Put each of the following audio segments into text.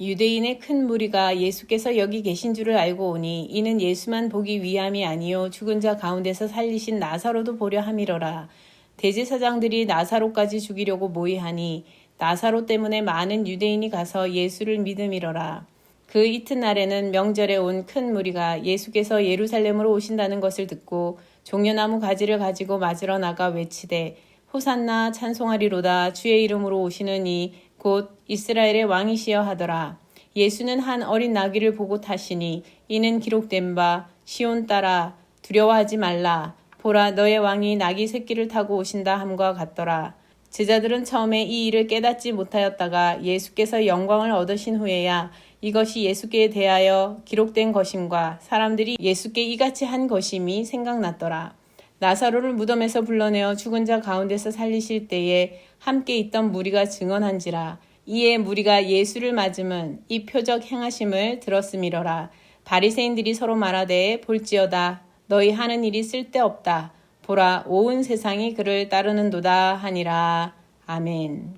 유대인의 큰 무리가 예수께서 여기 계신 줄을 알고 오니 이는 예수만 보기 위함이 아니요 죽은 자 가운데서 살리신 나사로도 보려 함이로라. 대제사장들이 나사로까지 죽이려고 모의하니 나사로 때문에 많은 유대인이 가서 예수를 믿음이로라. 그 이튿날에는 명절에 온 큰 무리가 예수께서 예루살렘으로 오신다는 것을 듣고 종려나무 가지를 가지고 맞으러 나가 외치되 호산나 찬송하리로다. 주의 이름으로 오시는 이 곧 이스라엘의 왕이시여 하더라. 예수는 한 어린 나귀를 보고 타시니 이는 기록된 바 시온 딸아 두려워하지 말라. 보라 너의 왕이 나귀 새끼를 타고 오신다 함과 같더라. 제자들은 처음에 이 일을 깨닫지 못하였다가 예수께서 영광을 얻으신 후에야 이것이 예수께 대하여 기록된 것임과 사람들이 예수께 이같이 한 것임이 생각났더라. 나사로를 무덤에서 불러내어 죽은 자 가운데서 살리실 때에 함께 있던 무리가 증언한지라. 이에 무리가 예수를 맞음은 이 표적 행하심을 들었음이러라. 바리새인들이 서로 말하되 볼지어다 너희 하는 일이 쓸데없다. 보라 온 세상이 그를 따르는도다 하니라. 아멘.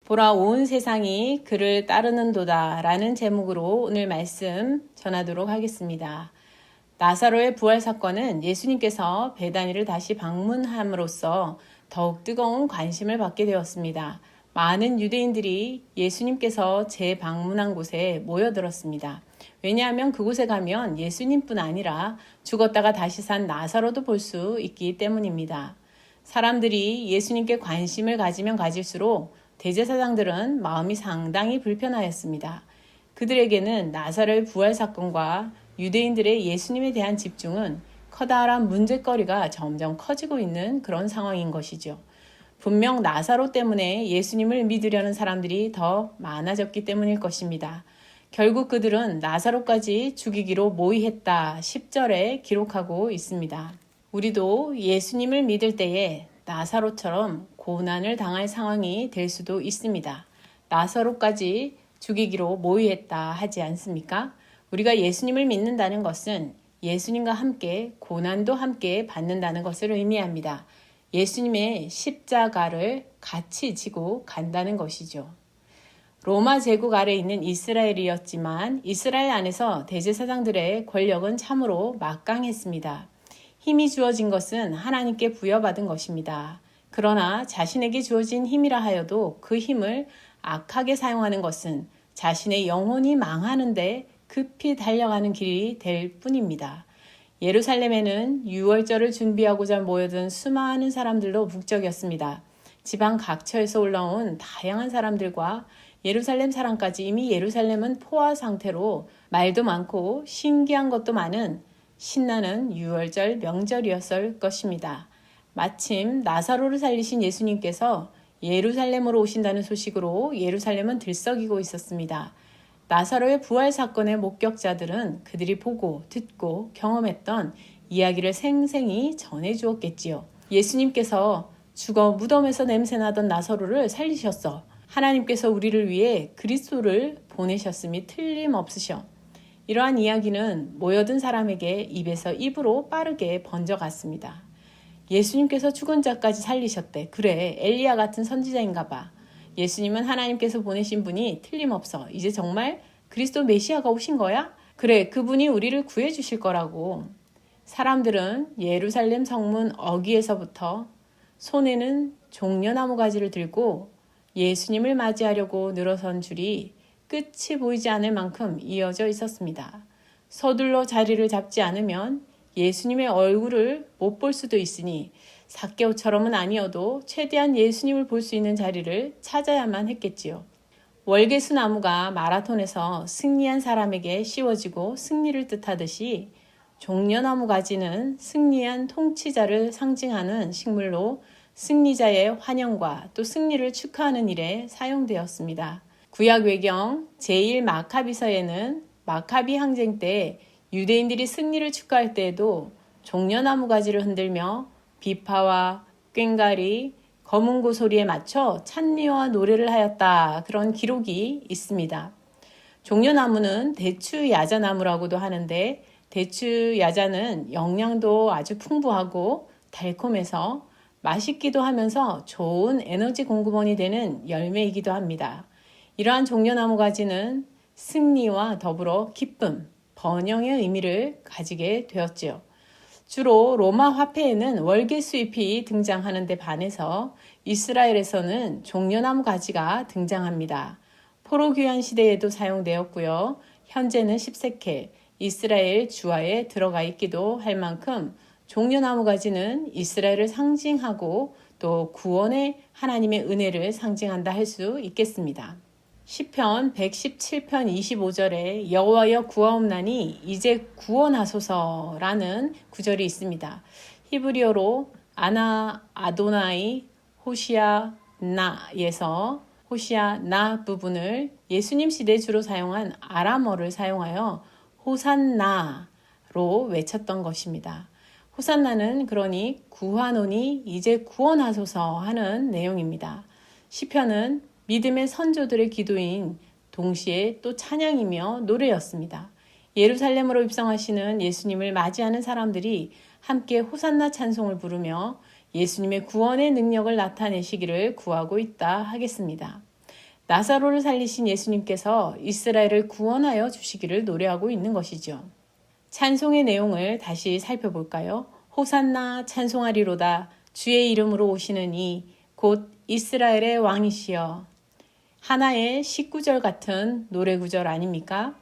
보라 온 세상이 그를 따르는도다 라는 제목으로 오늘 말씀 전하도록 하겠습니다. 나사로의 부활 사건은 예수님께서 베다니를 다시 방문함으로써 더욱 뜨거운 관심을 받게 되었습니다. 많은 유대인들이 예수님께서 재방문한 곳에 모여들었습니다. 왜냐하면 그곳에 가면 예수님뿐 아니라 죽었다가 다시 산 나사로도 볼 수 있기 때문입니다. 사람들이 예수님께 관심을 가지면 가질수록 대제사장들은 마음이 상당히 불편하였습니다. 그들에게는 나사로의 부활 사건과 유대인들의 예수님에 대한 집중은 커다란 문제거리가 점점 커지고 있는 그런 상황인 것이죠. 분명 나사로 때문에 예수님을 믿으려는 사람들이 더 많아졌기 때문일 것입니다. 결국 그들은 나사로까지 죽이기로 모의했다 10절에 기록하고 있습니다. 우리도 예수님을 믿을 때에 나사로처럼 고난을 당할 상황이 될 수도 있습니다. 나사로까지 죽이기로 모의했다 하지 않습니까? 우리가 예수님을 믿는다는 것은 예수님과 함께 고난도 함께 받는다는 것을 의미합니다. 예수님의 십자가를 같이 지고 간다는 것이죠. 로마 제국 아래 있는 이스라엘이었지만 이스라엘 안에서 대제사장들의 권력은 참으로 막강했습니다. 힘이 주어진 것은 하나님께 부여받은 것입니다. 그러나 자신에게 주어진 힘이라 하여도 그 힘을 악하게 사용하는 것은 자신의 영혼이 망하는데 급히 달려가는 길이 될 뿐입니다. 예루살렘에는 유월절을 준비하고자 모여든 수많은 사람들로 북적였습니다. 지방 각처에서 올라온 다양한 사람들과 예루살렘 사람까지 이미 예루살렘은 포화 상태로 말도 많고 신기한 것도 많은 신나는 유월절 명절이었을 것입니다. 마침 나사로를 살리신 예수님께서 예루살렘으로 오신다는 소식으로 예루살렘은 들썩이고 있었습니다. 나사로의 부활 사건의 목격자들은 그들이 보고 듣고 경험했던 이야기를 생생히 전해주었겠지요. 예수님께서 죽어 무덤에서 냄새나던 나사로를 살리셨어. 하나님께서 우리를 위해 그리스도를 보내셨음이 틀림없으셔. 이러한 이야기는 모여든 사람에게 입에서 입으로 빠르게 번져갔습니다. 예수님께서 죽은 자까지 살리셨대. 그래, 엘리야 같은 선지자인가 봐. 예수님은 하나님께서 보내신 분이 틀림없어. 이제 정말 그리스도 메시아가 오신 거야? 그래, 그분이 우리를 구해주실 거라고. 사람들은 예루살렘 성문 어귀에서부터 손에는 종려나무 가지를 들고 예수님을 맞이하려고 늘어선 줄이 끝이 보이지 않을 만큼 이어져 있었습니다. 서둘러 자리를 잡지 않으면 예수님의 얼굴을 못 볼 수도 있으니 삭개오처럼은 아니어도 최대한 예수님을 볼 수 있는 자리를 찾아야만 했겠지요. 월계수 나무가 마라톤에서 승리한 사람에게 씌워지고 승리를 뜻하듯이 종려나무 가지는 승리한 통치자를 상징하는 식물로 승리자의 환영과 또 승리를 축하하는 일에 사용되었습니다. 구약 외경 제1마카비서에는 마카비 항쟁 때 유대인들이 승리를 축하할 때에도 종려나무 가지를 흔들며 비파와 꽹과리, 검은고 소리에 맞춰 찬미와 노래를 하였다. 그런 기록이 있습니다. 종려나무는 대추야자나무라고도 하는데 대추야자는 영양도 아주 풍부하고 달콤해서 맛있기도 하면서 좋은 에너지 공급원이 되는 열매이기도 합니다. 이러한 종려나무 가지는 승리와 더불어 기쁨, 번영의 의미를 가지게 되었지요. 주로 로마 화폐에는 월계 수잎이 등장하는 데 반해서 이스라엘에서는 종려나무 가지가 등장합니다. 포로귀환 시대에도 사용되었고요. 현재는 10세켈 이스라엘 주화에 들어가 있기도 할 만큼 종려나무 가지는 이스라엘을 상징하고 또 구원의 하나님의 은혜를 상징한다 할 수 있겠습니다. 시편 117편 25절에 여호와여 구하옵나니 이제 구원하소서라는 구절이 있습니다. 히브리어로 아나 아도나이 호시아 나에서 호시아 나 부분을 예수님 시대 주로 사용한 아람어를 사용하여 호산나로 외쳤던 것입니다. 호산나는 그러니 구하노니 이제 구원하소서 하는 내용입니다. 시편은 믿음의 선조들의 기도인 동시에 또 찬양이며 노래였습니다. 예루살렘으로 입성하시는 예수님을 맞이하는 사람들이 함께 호산나 찬송을 부르며 예수님의 구원의 능력을 나타내시기를 구하고 있다 하겠습니다. 나사로를 살리신 예수님께서 이스라엘을 구원하여 주시기를 노래하고 있는 것이죠. 찬송의 내용을 다시 살펴볼까요? 호산나 찬송하리로다 주의 이름으로 오시는 이 곧 이스라엘의 왕이시여. 하나의 19절 같은 노래 구절 아닙니까?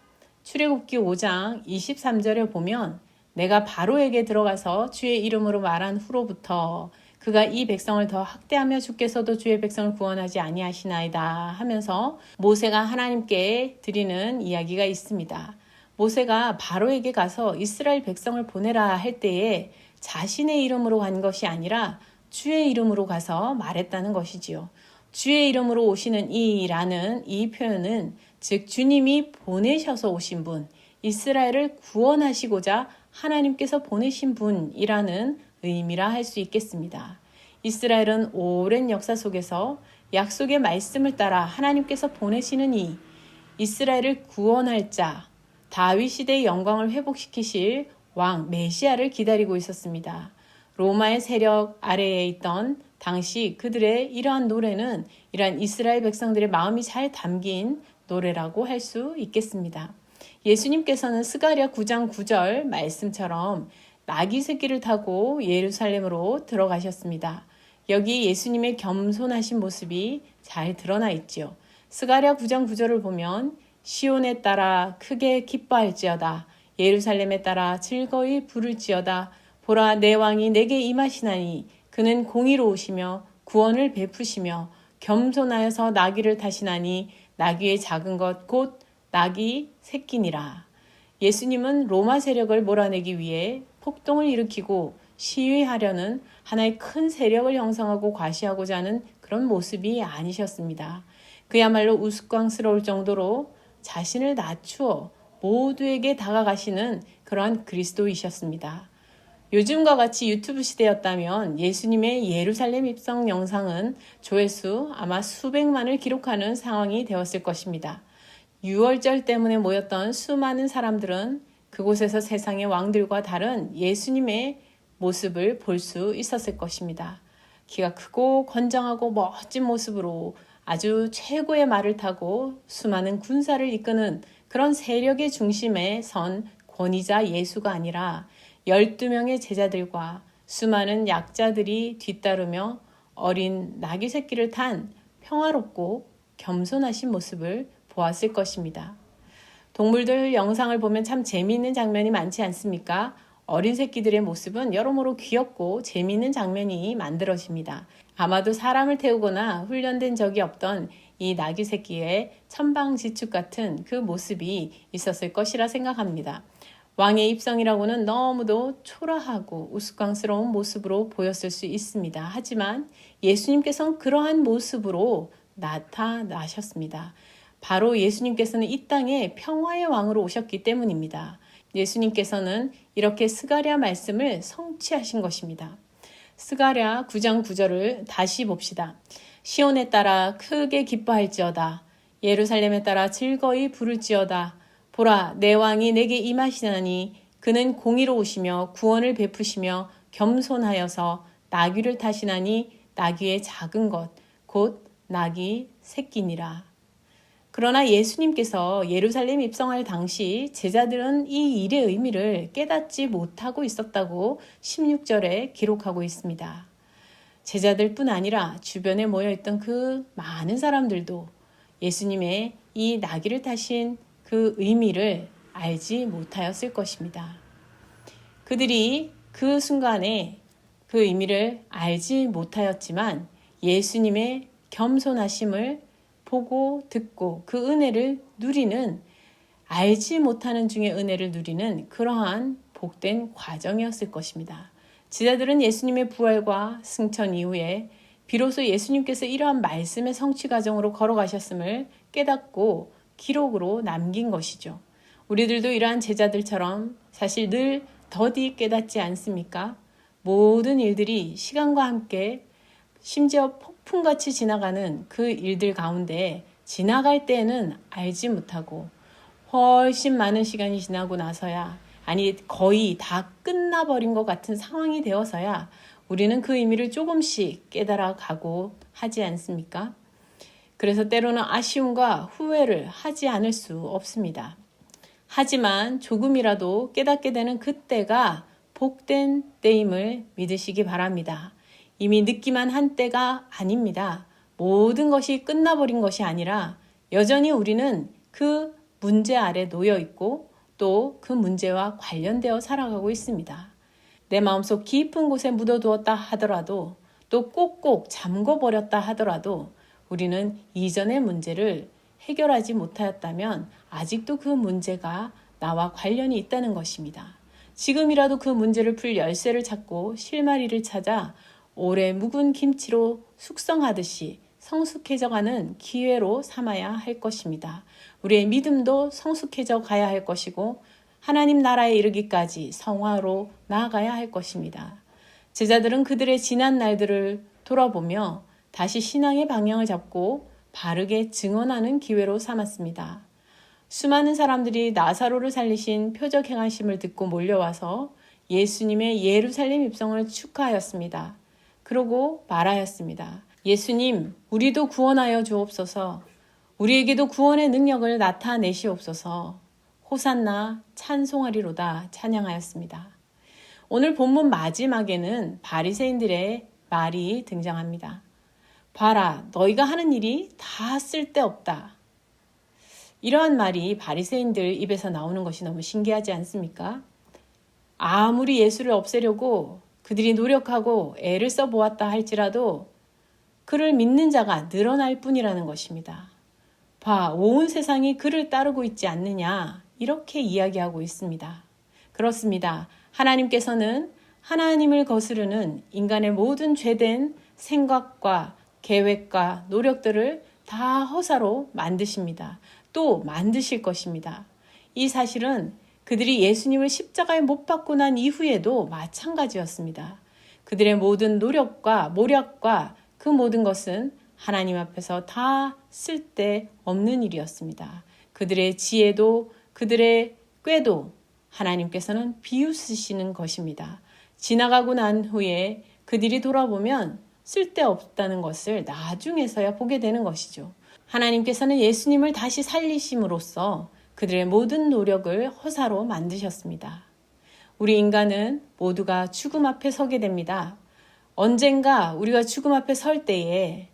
출애굽기 5장 23절에 보면 내가 바로에게 들어가서 주의 이름으로 말한 후로부터 그가 이 백성을 더 학대하며 주께서도 주의 백성을 구원하지 아니하시나이다 하면서 모세가 하나님께 드리는 이야기가 있습니다. 모세가 바로에게 가서 이스라엘 백성을 보내라 할 때에 자신의 이름으로 간 것이 아니라 주의 이름으로 가서 말했다는 것이지요. 주의 이름으로 오시는 이라는 이 표현은 즉 주님이 보내셔서 오신 분, 이스라엘을 구원하시고자 하나님께서 보내신 분이라는 의미라 할 수 있겠습니다. 이스라엘은 오랜 역사 속에서 약속의 말씀을 따라 하나님께서 보내시는 이 이스라엘을 구원할 자, 다윗 시대의 영광을 회복시키실 왕 메시아를 기다리고 있었습니다. 로마의 세력 아래에 있던 당시 그들의 이러한 노래는 이러한 이스라엘 백성들의 마음이 잘 담긴 노래라고 할 수 있겠습니다. 예수님께서는 스가랴 9장 9절 말씀처럼 나귀 새끼를 타고 예루살렘으로 들어가셨습니다. 여기 예수님의 겸손하신 모습이 잘 드러나 있지요. 스가랴 9장 9절을 보면 시온에 따라 크게 기뻐할지어다. 예루살렘에 따라 즐거이 부를지어다. 보라 내 왕이 내게 임하시나니 그는 공의로우시며 구원을 베푸시며 겸손하여서 나귀를 타시나니 나귀의 작은 것 곧 나귀 새끼니라. 예수님은 로마 세력을 몰아내기 위해 폭동을 일으키고 시위하려는 하나의 큰 세력을 형성하고 과시하고자 하는 그런 모습이 아니셨습니다. 그야말로 우스꽝스러울 정도로 자신을 낮추어 모두에게 다가가시는 그러한 그리스도이셨습니다. 요즘과 같이 유튜브 시대였다면 예수님의 예루살렘 입성 영상은 조회수 아마 수백만을 기록하는 상황이 되었을 것입니다. 유월절 때문에 모였던 수많은 사람들은 그곳에서 세상의 왕들과 다른 예수님의 모습을 볼 수 있었을 것입니다. 키가 크고 건장하고 멋진 모습으로 아주 최고의 말을 타고 수많은 군사를 이끄는 그런 세력의 중심에 선 권위자 예수가 아니라 12명의 제자들과 수많은 약자들이 뒤따르며 어린 나귀 새끼를 탄 평화롭고 겸손하신 모습을 보았을 것입니다. 동물들 영상을 보면 참 재미있는 장면이 많지 않습니까? 어린 새끼들의 모습은 여러모로 귀엽고 재미있는 장면이 만들어집니다. 아마도 사람을 태우거나 훈련된 적이 없던 이 나귀 새끼의 천방지축 같은 그 모습이 있었을 것이라 생각합니다. 왕의 입성이라고는 너무도 초라하고 우스꽝스러운 모습으로 보였을 수 있습니다. 하지만 예수님께서는 그러한 모습으로 나타나셨습니다. 바로 예수님께서는 이 땅에 평화의 왕으로 오셨기 때문입니다. 예수님께서는 이렇게 스가랴 말씀을 성취하신 것입니다. 스가랴 9장 9절을 다시 봅시다. 시온에 따라 크게 기뻐할지어다. 예루살렘에 따라 즐거이 부를지어다. 보라 내 왕이 내게 임하시나니 그는 공의로우시며 구원을 베푸시며 겸손하여서 나귀를 타시나니 나귀의 작은 것 곧 나귀 새끼니라. 그러나 예수님께서 예루살렘 입성할 당시 제자들은 이 일의 의미를 깨닫지 못하고 있었다고 16절에 기록하고 있습니다. 제자들뿐 아니라 주변에 모여있던 그 많은 사람들도 예수님의 이 나귀를 타신 그 의미를 알지 못하였을 것입니다. 그들이 그 순간에 그 의미를 알지 못하였지만 예수님의 겸손하심을 보고 듣고 그 은혜를 누리는, 알지 못하는 중에 은혜를 누리는 그러한 복된 과정이었을 것입니다. 제자들은 예수님의 부활과 승천 이후에 비로소 예수님께서 이러한 말씀의 성취 과정으로 걸어가셨음을 깨닫고 기록으로 남긴 것이죠. 우리들도 이러한 제자들처럼 사실 늘 더디 깨닫지 않습니까? 모든 일들이 시간과 함께 심지어 폭풍같이 지나가는 그 일들 가운데 지나갈 때에는 알지 못하고 훨씬 많은 시간이 지나고 나서야, 아니 거의 다 끝나버린 것 같은 상황이 되어서야 우리는 그 의미를 조금씩 깨달아 가고 하지 않습니까? 그래서 때로는 아쉬움과 후회를 하지 않을 수 없습니다. 하지만 조금이라도 깨닫게 되는 그때가 복된 때임을 믿으시기 바랍니다. 이미 늦기만 한 때가 아닙니다. 모든 것이 끝나버린 것이 아니라 여전히 우리는 그 문제 아래 놓여 있고 또 그 문제와 관련되어 살아가고 있습니다. 내 마음속 깊은 곳에 묻어두었다 하더라도 또 꼭꼭 잠궈버렸다 하더라도 우리는 이전의 문제를 해결하지 못하였다면 아직도 그 문제가 나와 관련이 있다는 것입니다. 지금이라도 그 문제를 풀 열쇠를 찾고 실마리를 찾아 오래 묵은 김치로 숙성하듯이 성숙해져가는 기회로 삼아야 할 것입니다. 우리의 믿음도 성숙해져 가야 할 것이고 하나님 나라에 이르기까지 성화로 나아가야 할 것입니다. 제자들은 그들의 지난 날들을 돌아보며 다시 신앙의 방향을 잡고 바르게 증언하는 기회로 삼았습니다. 수많은 사람들이 나사로를 살리신 표적 행하심을 듣고 몰려와서 예수님의 예루살렘 입성을 축하하였습니다. 그러고 말하였습니다. 예수님, 우리도 구원하여 주옵소서. 우리에게도 구원의 능력을 나타내시옵소서. 호산나 찬송하리로다 찬양하였습니다. 오늘 본문 마지막에는 바리새인들의 말이 등장합니다. 봐라, 너희가 하는 일이 다 쓸데없다. 이러한 말이 바리새인들 입에서 나오는 것이 너무 신기하지 않습니까? 아무리 예수를 없애려고 그들이 노력하고 애를 써보았다 할지라도 그를 믿는 자가 늘어날 뿐이라는 것입니다. 봐, 온 세상이 그를 따르고 있지 않느냐, 이렇게 이야기하고 있습니다. 그렇습니다. 하나님께서는 하나님을 거스르는 인간의 모든 죄된 생각과 계획과 노력들을 다 허사로 만드십니다. 또 만드실 것입니다. 이 사실은 그들이 예수님을 십자가에 못 박고 난 이후에도 마찬가지였습니다. 그들의 모든 노력과 모략과 그 모든 것은 하나님 앞에서 다 쓸데없는 일이었습니다. 그들의 지혜도 그들의 꾀도 하나님께서는 비웃으시는 것입니다. 지나가고 난 후에 그들이 돌아보면 쓸데없다는 것을 나중에서야 보게 되는 것이죠. 하나님께서는 예수님을 다시 살리심으로써 그들의 모든 노력을 허사로 만드셨습니다. 우리 인간은 모두가 죽음 앞에 서게 됩니다. 언젠가 우리가 죽음 앞에 설 때에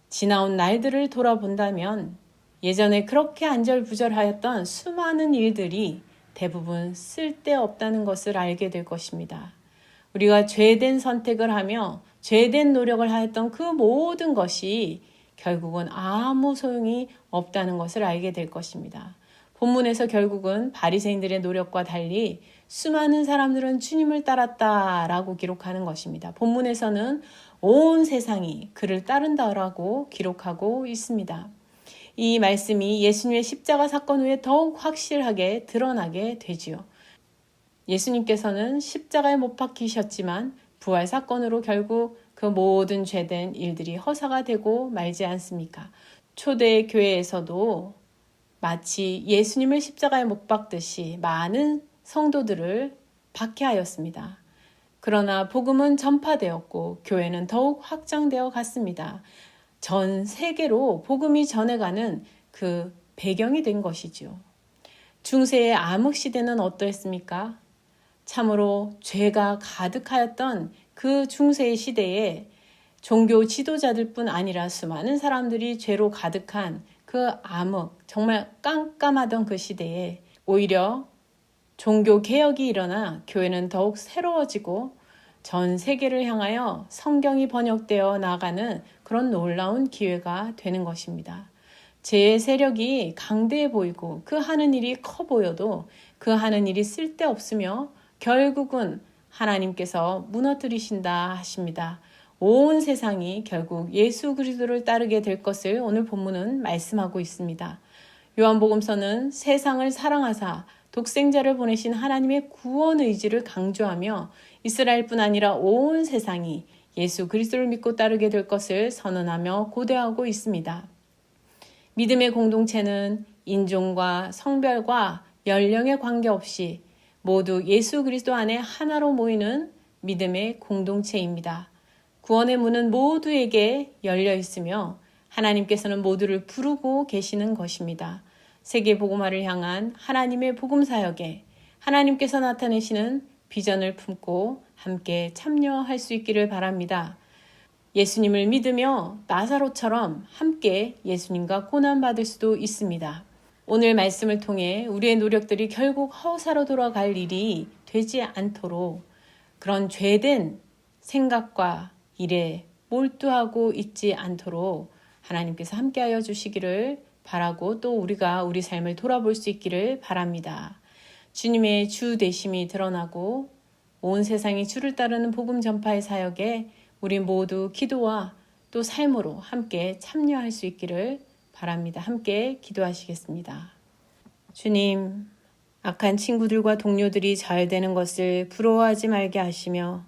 지나온 날들을 돌아본다면 예전에 그렇게 안절부절하였던 수많은 일들이 대부분 쓸데없다는 것을 알게 될 것입니다. 우리가 죄된 선택을 하며 죄된 노력을 하였던 그 모든 것이 결국은 아무 소용이 없다는 것을 알게 될 것입니다. 본문에서 결국은 바리새인들의 노력과 달리 수많은 사람들은 주님을 따랐다라고 기록하는 것입니다. 본문에서는 온 세상이 그를 따른다라고 기록하고 있습니다. 이 말씀이 예수님의 십자가 사건 후에 더욱 확실하게 드러나게 되지요. 예수님께서는 십자가에 못 박히셨지만 부활 사건으로 결국 그 모든 죄된 일들이 허사가 되고 말지 않습니까? 초대 교회에서도 마치 예수님을 십자가에 못 박듯이 많은 성도들을 박해하였습니다. 그러나 복음은 전파되었고 교회는 더욱 확장되어 갔습니다. 전 세계로 복음이 전해가는 그 배경이 된 것이죠. 중세의 암흑 시대는 어떠했습니까? 참으로 죄가 가득하였던 그 중세의 시대에 종교 지도자들뿐 아니라 수많은 사람들이 죄로 가득한 그 암흑, 정말 깜깜하던 그 시대에 오히려 종교 개혁이 일어나 교회는 더욱 새로워지고 전 세계를 향하여 성경이 번역되어 나가는 그런 놀라운 기회가 되는 것입니다. 죄의 세력이 강대해 보이고 그 하는 일이 커 보여도 그 하는 일이 쓸데없으며 결국은 하나님께서 무너뜨리신다 하십니다. 온 세상이 결국 예수 그리스도를 따르게 될 것을 오늘 본문은 말씀하고 있습니다. 요한복음서는 세상을 사랑하사 독생자를 보내신 하나님의 구원 의지를 강조하며 이스라엘뿐 아니라 온 세상이 예수 그리스도를 믿고 따르게 될 것을 선언하며 고대하고 있습니다. 믿음의 공동체는 인종과 성별과 연령에 관계없이 모두 예수 그리스도 안에 하나로 모이는 믿음의 공동체입니다. 구원의 문은 모두에게 열려 있으며 하나님께서는 모두를 부르고 계시는 것입니다. 세계 복음화를 향한 하나님의 복음 사역에 하나님께서 나타내시는 비전을 품고 함께 참여할 수 있기를 바랍니다. 예수님을 믿으며 나사로처럼 함께 예수님과 고난받을 수도 있습니다. 오늘 말씀을 통해 우리의 노력들이 결국 허사로 돌아갈 일이 되지 않도록 그런 죄된 생각과 일에 몰두하고 있지 않도록 하나님께서 함께하여 주시기를 바라고 또 우리가 우리 삶을 돌아볼 수 있기를 바랍니다. 주님의 주 되심이 드러나고 온 세상이 주를 따르는 복음 전파의 사역에 우리 모두 기도와 또 삶으로 함께 참여할 수 있기를 바랍니다. 함께 기도하시겠습니다. 주님, 악한 친구들과 동료들이 잘 되는 것을 부러워하지 말게 하시며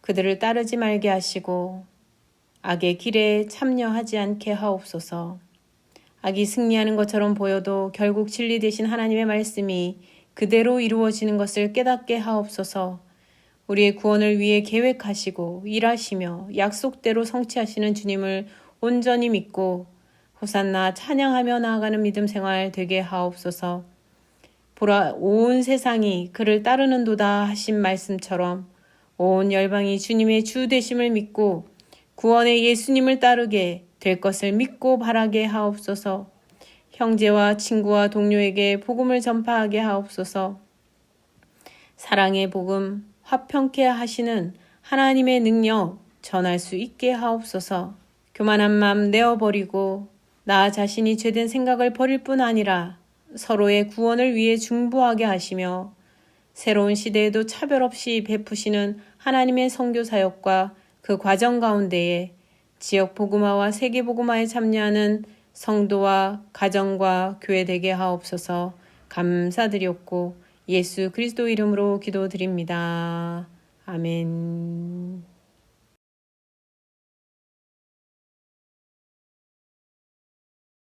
그들을 따르지 말게 하시고 악의 길에 참여하지 않게 하옵소서. 악이 승리하는 것처럼 보여도 결국 진리 되신 하나님의 말씀이 그대로 이루어지는 것을 깨닫게 하옵소서. 우리의 구원을 위해 계획하시고 일하시며 약속대로 성취하시는 주님을 온전히 믿고 호산나 찬양하며 나아가는 믿음 생활 되게 하옵소서. 보라, 온 세상이 그를 따르는도다 하신 말씀처럼 온 열방이 주님의 주 되심을 믿고 구원의 예수님을 따르게 될 것을 믿고 바라게 하옵소서. 형제와 친구와 동료에게 복음을 전파하게 하옵소서. 사랑의 복음, 화평케 하시는 하나님의 능력 전할 수 있게 하옵소서. 교만한 마음 내어버리고 나 자신이 죄된 생각을 버릴 뿐 아니라 서로의 구원을 위해 중보하게 하시며 새로운 시대에도 차별 없이 베푸시는 하나님의 선교 사역과 그 과정 가운데에 지역 복음화와 세계 복음화에 참여하는 성도와 가정과 교회 되게 하옵소서. 감사드렸고 예수 그리스도 이름으로 기도드립니다. 아멘.